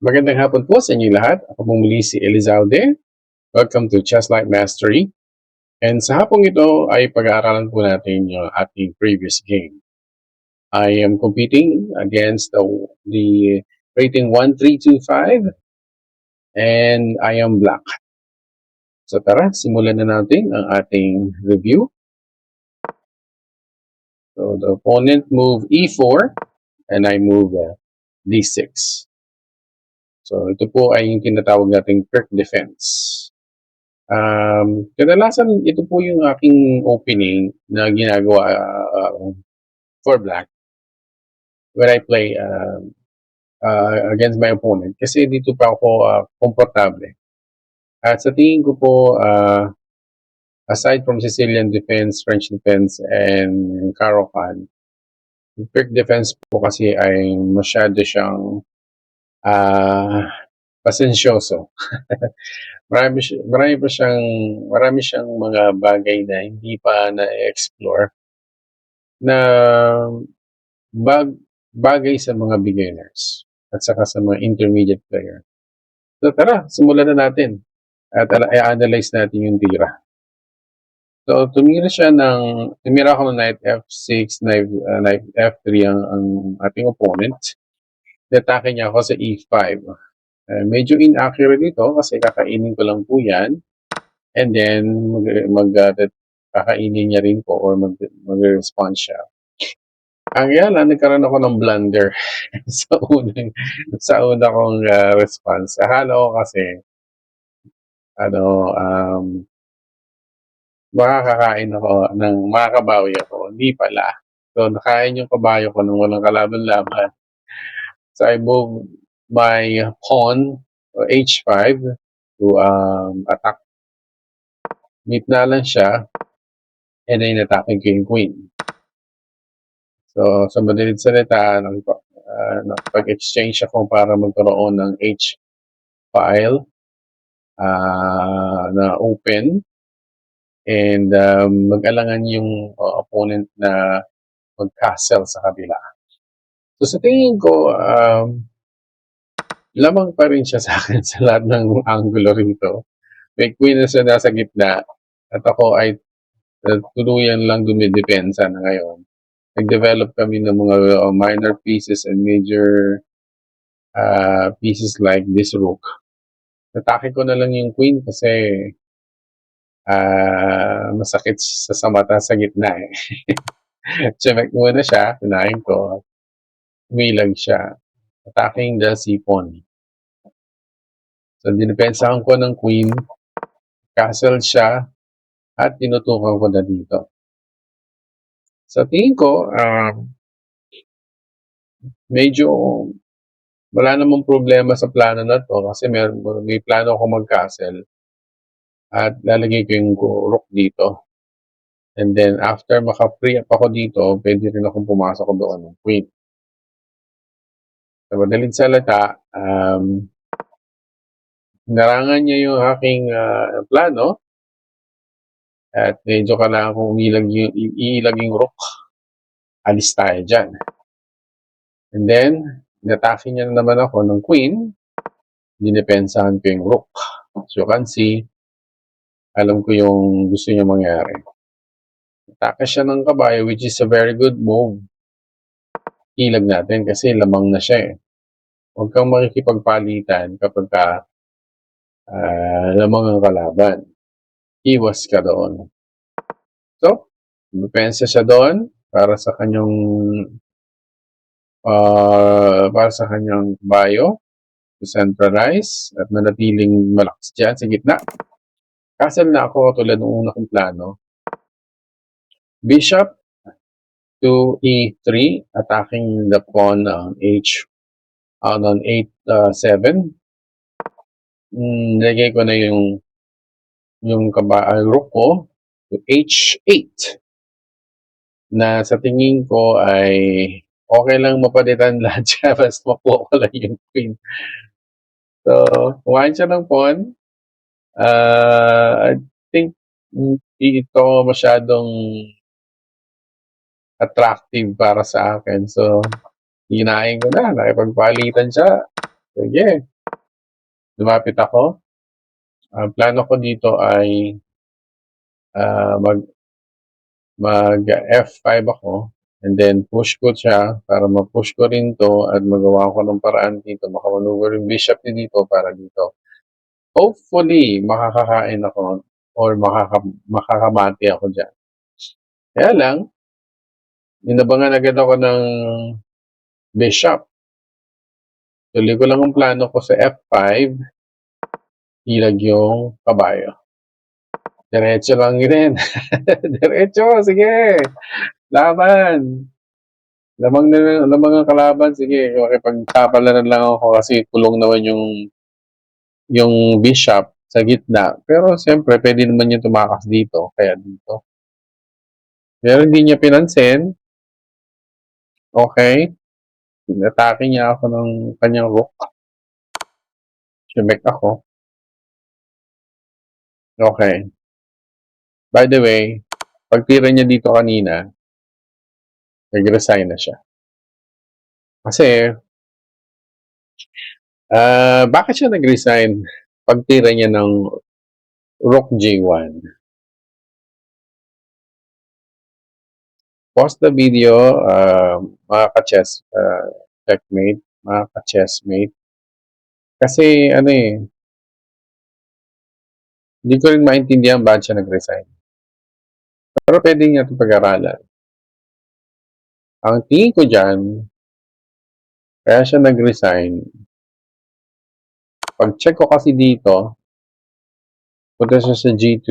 Magandang hapon po sa inyo lahat. Ako pong muli si Elizalde. Welcome to Chess Light Mastery. And sa hapong ito ay pag-aaralan po natin yung ating previous game. I am competing against the rating 1325 and I am black. So tara, simulan na natin ang ating review. So the opponent moved e4 and I moved d6. So ito po ay yung tinatawag nating Kirk defense. Kadalasan ito po yung aking opening na ginagawa for black when I play against my opponent kasi dito pa ako komportable. At sa tingin ko po, aside from Sicilian defense, French defense, and Caro-Kann, Turk defense po kasi ay masyado siyang pasensyoso. Marami siyang mga bagay na hindi pa na-explore na bagay sa mga beginners at saka sa mga intermediate player. So tara, simulan na natin at i-analyze natin yung tira. So tumira ako ng knight f6, knight f3 ang ating opponent. Natake niya ako sa e5. Medyo inaccurate dito kasi kakainin ko lang po yan. And then, kakainin niya rin po or mag-respond siya. Ang yan, nagkaroon ako ng blunder sa una kong response. Akala ko kasi, makakakain ako, makakabawi ako. Hindi pala. So, nakain yung kabayo ko nang walang kalaban-laban. So, I moved my pawn, h5, to attack. Meet na lang siya, and then attacking ko yung queen. So, sa madalit salita, pag-exchange ako para magkaroon ng H file na open and mag-alangan yung opponent na mag-castle sa kabila. So, sa tingin ko, lamang pa rin siya sa akin sa lahat ng angulo rito. May queen na siya nasa gitna at ako ay tuluyan lang dumidepensa na ngayon. Nag-develop kami ng mga minor pieces and major pieces like this rook. Natake ko na lang yung queen kasi masakit sa mata sa gitna eh. Check muna siya, tunahin ko. Umilag siya. Attacking the c-pawn. So, dinipensahan ko ng queen. Castle siya. At tinutukan ko na dito. Sa tingin ko, medyo wala namang problema sa plano na to kasi may plano ako mag-castle at lalagay ko yung rook dito. And then, after maka-free up ako dito, pwede rin akong pumasok doon ng queen. Sa madaling salita, narangan niya yung aking plano at medyo kailangan kong iilag yung rook. Alis tayo dyan. And then, inatake niya na naman ako ng queen. Dinipensahan ko yung rook. So you can see, alam ko yung gusto niya mangyari. Atake siya ng kabayo, which is a very good move. Ilag natin kasi lamang na siya eh. Huwag kang makikipagpalitan kapag lamang ang kalaban. Iwas ka doon. So, depensa siya doon para sa kanyang kabayo to centralize at manatiling malakas dyan sa gitna. Castle na ako tulad ng una kong plano. Bishop to e3, attacking the pawn on on 8-7. Nilagay ko na yung rook ko to h8 na sa tingin ko ay okay lang mapalitan lahat siya basta makuha ko lang yung queen. So, kumain siya ng pawn. I think ito masyadong attractive para sa akin. So, hinahin ko na. Nakipagpalitan siya. Sige. lumapit ako. Ang plano ko dito ay ah, mag F5 ako, and then push ko siya para ma-push ko rin 'to at magawa ko ng paraan dito, maka-maneuver yung bishop niya dito para dito. Hopefully, makakakain ako or makakamati ako diyan. Kaya lang, inabangan agad ako ng bishop. Tuloy ko lang ang plano ko sa F5, ilag yung kabayo. Diretso lang rin. Diretso, sige. Laban. Lamang ang kalaban, sige, makipagtapalaran lang ako kasi kulong naman yung bishop sa gitna. Pero siyempre, pwede naman yung tumakas dito, kaya dito. Pero hindi niya pinansin. Okay. Inatake niya ako ng kanyang rook. Simek ako. Okay. By the way, pagtira niya dito kanina, nag-resign na siya. Kasi, bakit siya nag-resign? Pagtira niya ng rook G1. Pause the video, mga ka-chess, checkmate, mga ka-chessmate. Kasi, ano eh, hindi ko rin maintindihan bakit siya nag-resign. Pero pwede niya ito pag-aralan. Ang tingin ko dyan, kaya siya nag-resign. Pag-check ko kasi dito, punta siya sa G2,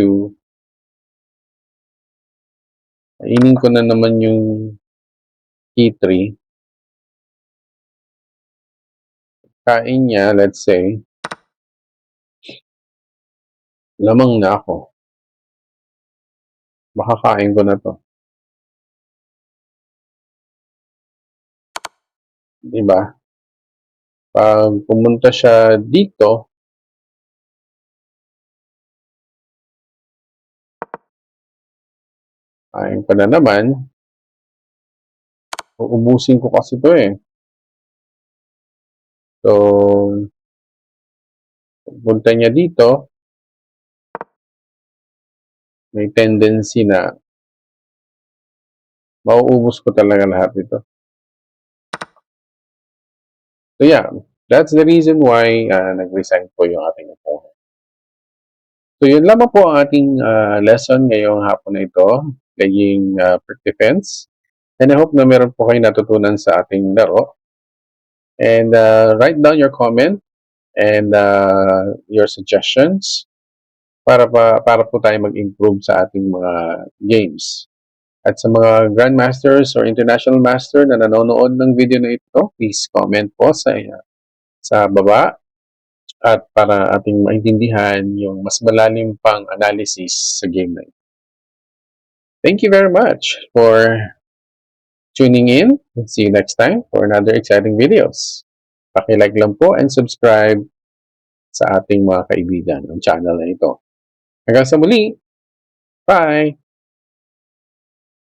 kainin ko na naman yung E3. Kain niya, let's say, lamang na ako. Makakain ko na to. Diba? Pag pumunta siya dito, kain ko na naman. Uubusin ko kasi to eh. So, punta niya dito, may tendency na mauubos ko talaga lahat ito. So yeah, that's the reason why nag-resign po yung ating opponent. So yun lamang po ang ating lesson ngayong hapon na ito, playing defense. And I hope na meron po kayo natutunan sa ating laro. And write down your comment and your suggestions para po tayo mag-improve sa ating mga games. At sa mga grandmasters or international master na nanonood ng video na ito, please comment po sa baba at para ating maintindihan yung mas malalim pang analysis sa game na ito. Thank you very much for tuning in. See you next time for another exciting videos. Paki-like lang po and subscribe sa ating mga kaibigan ng channel na ito. Hanggang sa muli, bye!